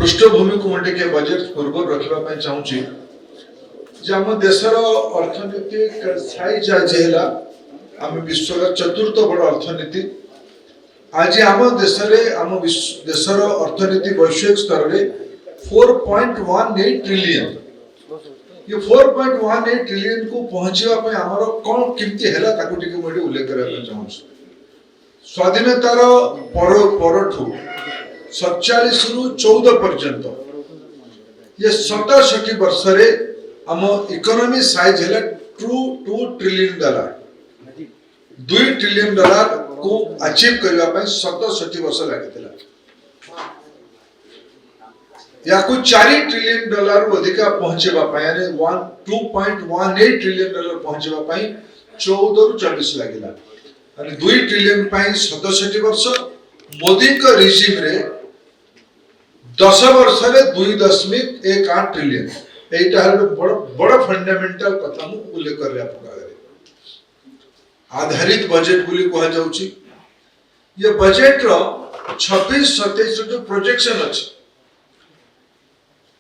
पृष्ठभूमि को के बजेट पूर्व रखा चाहूँगी जे आम देशर अर्थनीतिक साइज आज है आम विश्व चतुर्थ बड़ अर्थनीति आज आम देशर अर्थनीति वैश्विक स्तर में 4.18 ट्रिलियन ये 4.18 ट्रिलियन को पहुंचवा आमर कौन केमती है उल्लेख करने चाहूँ स्वाधीनतार परठू 47 रु 14 पर्यंत ये 67 वर्ष रे आम इकोनॉमी साइज है $2 ट्रिलियन $2 ट्रिलियन को अचीव करने 67 वर्ष लगी या 4 ट्रिलियन डॉलर अधिका पहुंचेगा यानी 2.18 ट्रिलियन डॉलर पहुंचेगा 14 रु 24 लगिला 2 ट्रिलियन 67 वर्ष मोदी का रिजिम रे 10 वर्ष रे 2.18 ट्रिलियन एटा बड़ फंडामेंटल कथा मु उल्लेख कर रहा आधारित बजेट बोली कहा जाउची ये बजेट रो 26-27 जो प्रोजेक्शन अछि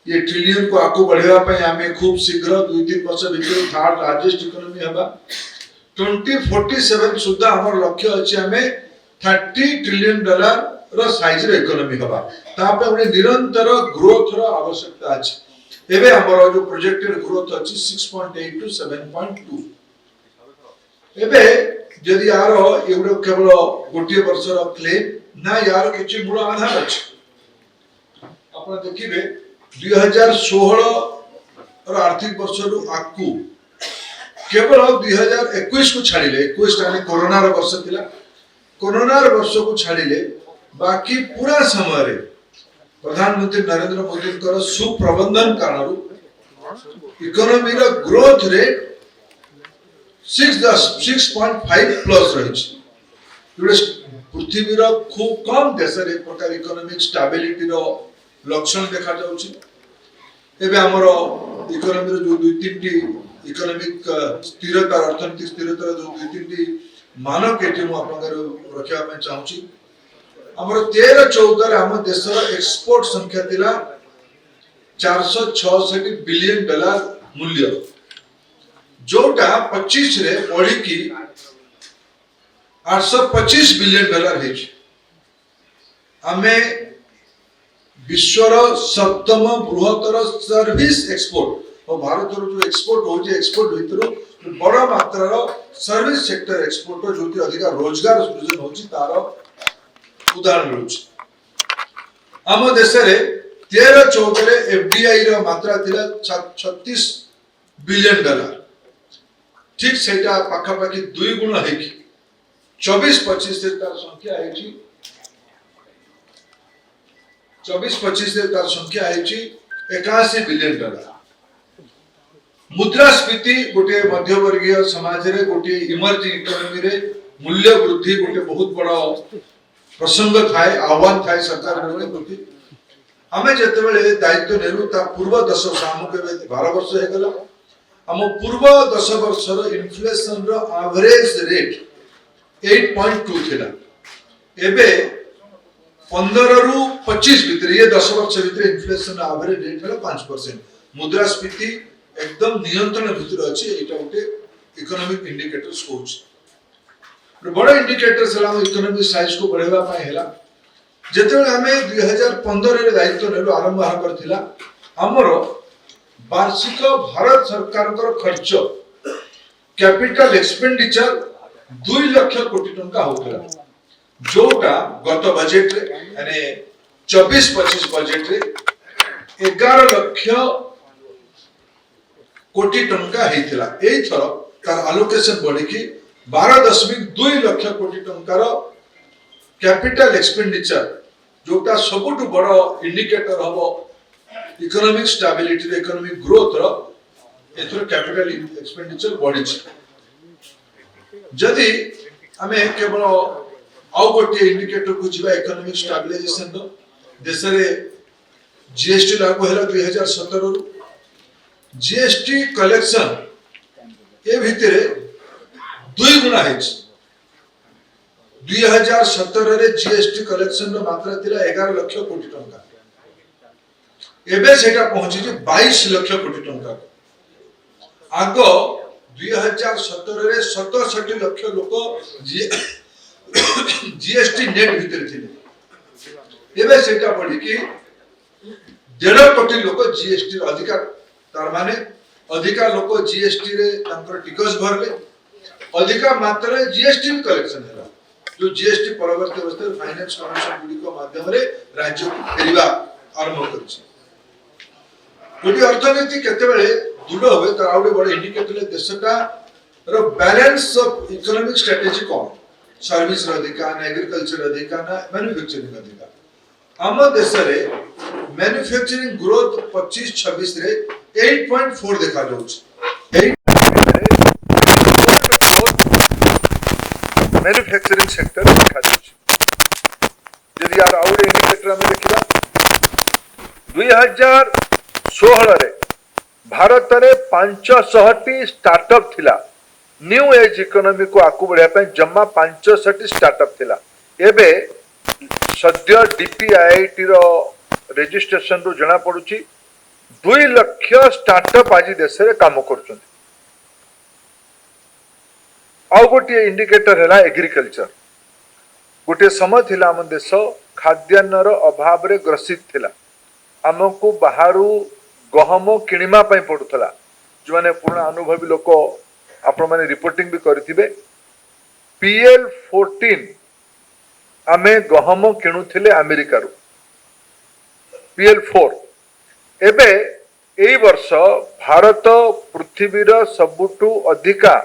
ये ट्रिलियन को आगू बढ़ेवा पई हमें खूब शीघ्र 2-3 वर्ष भीतर थर्ड लार्जेस्ट इकोनॉमी हबा 2047 सुद्धा हमर लक्ष्य अछि हमें $30 ट्रिलियन रो साइज रो इकोनॉमी हबा तापे हमने निरंतर ग्रोथ रो आवश्यकता अछि एबे हमर जो प्रोजेक्टेड ग्रोथ अछि 6.8 to 7.2 एबे यदि यार एवढो केवल गोटे वर्ष रो क्लेम ना यार किछि मूल आधार अछि आपण देखिबे 2016 और आर्थिक वर्ष रु आकु केवल 2021 को छाड़िले 21 टाने कोरोना रो वर्ष थिला कोरोना रो वर्ष को छाड़िले बाकी पूरा समय रे प्रधानमंत्री नरेंद्र मोदी कर सुप्रबंधन कारण इकोनॉमी रो ग्रोथ रेट 6.5 प्लस रही पृथ्वी रो खूब कम देश रे प्रकार इकोनॉमिक स्टेबिलिटी रो लक्षण देखा जाउची एबे हमरो इकोनॉमी रो जो 2-3 इकोनॉमिक स्थिरता अर्थनीतिक स्थिरता जो 2-3 मानक एटी मु आपनगर रखिया में चाहूची हमरो 13-14 रे हम देशर एक्सपोर्ट संख्या थिला $466 बिलियन मूल्य जोटा 25 रे बढ़ी की $825 बिलियन हेछि हमें विश्वर सप्तम बृहत्तर सर्विस एक्सपोर्ट और भारत रो जो एक्सपोर्ट होजे एक्सपोर्ट भीतर बड़ा मात्रा रो सर्विस सेक्टर एक्सपोर्ट जो अधिक रोजगार सृजन होछि तार उदाहरण मिलुछि हम देश रे 13-14 रे एफडीआई रो मात्रा थिला $36 बिलियन ठीक सेटा पाखा पाखी 2 गुण है कि 24-25 से तार संख्या है कि 24-25 से तार संख्या है कि $81 बिलियन मुद्रास्फीति गोटे मध्यवर्गीय समाज रे गोटे इमर्जिंग इकोनॉमी रे मूल्य वृद्धि गोटे बहुत बड़ा प्रसंग थाए आह्वान थाए सरकार रे प्रति हमें जते बेले दायित्व नेलु ता पूर्व 10 सामु के 12 वर्ष हे गला हम पूर्व 10 वर्ष रो इन्फ्लेशन रो एवरेज रेट 8.2 थिला एबे 15 रु 25 भीतर ये 10 वर्ष भीतर इन्फ्लेशन एवरेज रेट है 5% मुद्रास्फीति एकदम नियंत्रण भीतर अछि एटा उटे इकोनॉमिक इंडिकेटर्स कोच बड़ा इंडिकेटर्स हला इकोनॉमिक साइज को बढ़ेवा पाए हला जते हमें 2015 रे दायित्व नेलो आरंभ करथिला हमरो वार्षिक भारत सरकार खर्च कैपिटल एक्सपेंडिचर 2 लाख कोटी टंका होतला जोटा गत बजेट रे यानी 24-25 बजेट रे 11 लाख कोटी टंका हेतिला एई थरो तार एलोकेशन बढ़ी की 12.2 लाख कोटी टंकार कैपिटल एक्सपेंडिचर जोटा सबुठु बड़ इंडिकेटर हबो इकोनॉमिक स्टेबिलिटी रे इकोनॉमिक ग्रोथ रो एथरो कैपिटल एक्सपेंडिचर बढ़ी जदि हमें केवल आउ गोटे इंडिकेटर को जीवा इकोनॉमिक स्टेबलाइजेशन रो देश रे जीएसटी लागू हैला 2017 रो जीएसटी कलेक्शन ए भितरे 2 गुना है 2017 रे जीएसटी कलेक्शन रो मात्रा थिला 11 लाख कोटी टंका एबे सेटा पहुंची 22 लाख कोटी टंका आग 2017 रे 67 लाख लोक जीएसटी नेट भितर थिले एबे सेटा बढ़ी कि 1.5 कोटी लोक जीएसटी अधिकार तार माने अधिका लोक जीएसटी रे तांकर टिकस भरले अधिका मात्रा जीएसटी कलेक्शन हैला जो जीएसटी परवर्ती अवस्था फाइनेंस कमिशन गुडी को माध्यम रे राज्य को फेरिबा आरंभ करछि गोटी अर्थनीति केते बेले दृढ़ होबे तार आउडे बड इंडिकेटर देशटा रो बैलेंस ऑफ इकोनॉमिक स्ट्रेटजी कोन सर्विस रो अधिकार ना एग्रीकल्चर अधिकार ना मैन्युफैक्चरिंग अधिकार आम देश रे मैन्युफैक्चरिंग ग्रोथ 25-26 रे 8.4 देखा जाउछ मैन्युफैक्चरिंग सेक्टर देखा जाउछ यदि यार आउडे इंडिकेटर में देखिबा 2016 रे भारत रे 500टी स्टार्टअप थिला न्यू एज इकोनॉमी को आकु बढ़िया पे जम्मा 500टी स्टार्टअप थिला एबे सद्य डीपीआईटी रो रजिस्ट्रेशन रो जणा पडुची 2 लाख स्टार्टअप आज देश रे काम करछन आ गोटे इंडिकेटर हैला एग्रीकल्चर गोटे समय थिला हम देश खाद्यान्न रो अभाव रे ग्रसित थिला हमको बाहरु गहम किणिमा पई पडुथला जो माने पूर्ण अनुभवी लोक आपण माने रिपोर्टिंग भी करथिबे PL14 आमे गहम किणुथिले अमेरिका रो PL4 एबे एई वर्ष भारत पृथ्वीर सबुटु अधिका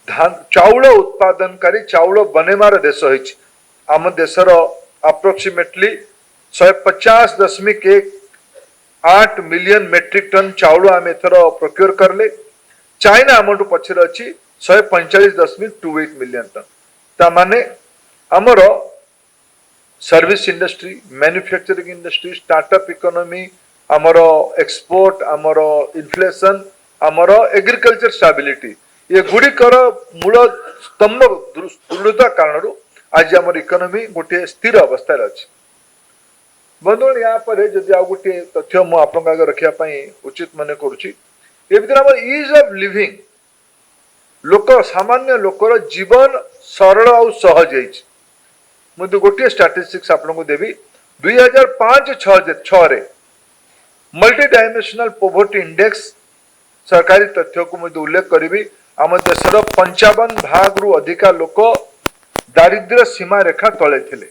धान चाउल उत्पादनकारी चाउल बनेमार देश होइछि आम देशर अप्रोक्सीमेटली 150.8 मिलियन मेट्रिक टन चाउल आम एथर प्रोक्योर करले चाइना आमटू पछरे अछि 145.28 मिलियन टन ता माने हमर service industry manufacturing industry startup economy हमर एक्सपोर्ट हमर इन्फ्लेशन हमर एग्रीकल्चर स्टेबिलिटी ये गुडी कर मूल स्तंभ दृढ़ता कारण आज हमर इकोनॉमी गोटे स्थिर अवस्था रे अछि बंधुगण यहाँ पर जदि आ गोटे तथ्य मु आपन आगे रखिया पई उचित मने करूची ए भीतर हमर इज ऑफ लिविंग लोक सामान्य लोकर जीवन सरल और सहज होइछ मु गोटे स्टैटिस्टिक्स आपन को देबी 2005-6 रे मल्टी डायमेंशनल पोवर्टी इंडेक्स सरकारी तथ्य को मुझे उल्लेख करी आम देशर 55 भाग रु अधिका लोक दारिद्र्य सीमा रेखा तले थिले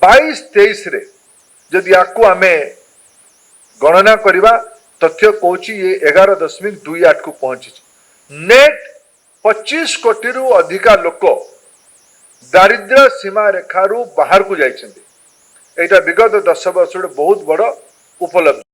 22-23 रे जदि याकू आमे गणना करिबा तथ्य कहूची ये 11.28 को पहुंची नेट 25 कोटी रु अधिका लोक दारिद्र्य सीमा रेखा रु बाहर को जाइछन्ति एटा विगत 10 वर्ष बहुत बड़ उपलब्धि।